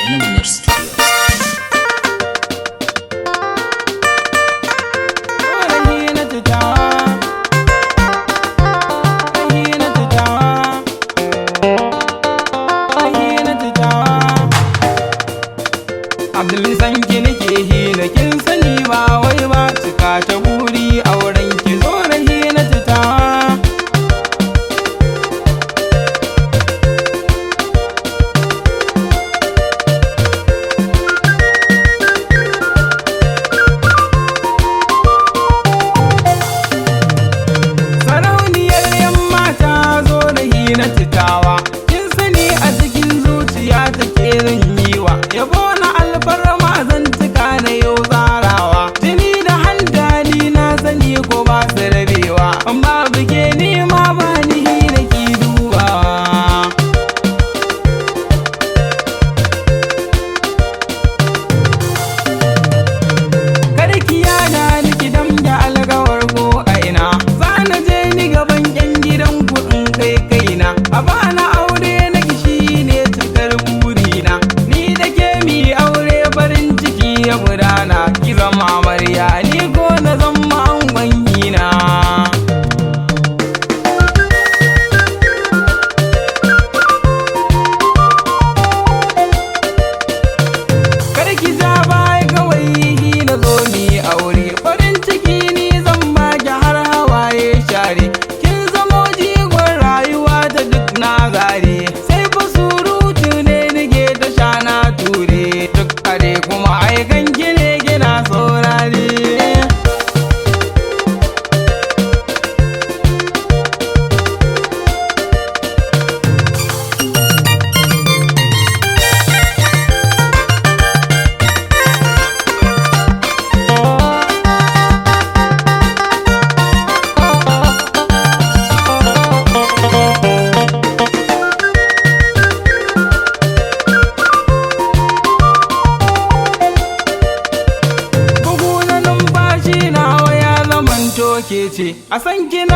Illuminate Studios. Abdul sanki nake hina kin sani ba wai ba cika ta buri auren ki zo na hina tutawa. Sarauniyar yan mata zo na hina tutawa, kin sani a cikin zuciya take zan yi wa yabo na alfarma zan tuka na yau tsarawa. Jini da handali na sani ko ba su rabewa, amma buge ni ma ba ni hina ki dubawa. Karki yana ni kidan da algawar ko a ina, za na je ni gaban yan gidan kuɗin kai kaina. A bana aure na kishi ne cikar burina, ni da ke mi aure farin ciki ya gudana. Ki zama amarya ni ko na zama angon hina. Karki ja baya kawai hina zo mi aure, farin ciki ni zan baki har hawaye share. Kin zamo jigon rayuwa ta duk na gare, sai fa surutu ne nige ta sha na ture. Duk kare kuma aikan gine gina saurare. Bugu na numfashi nawa ya zamanto ke ce, a san kina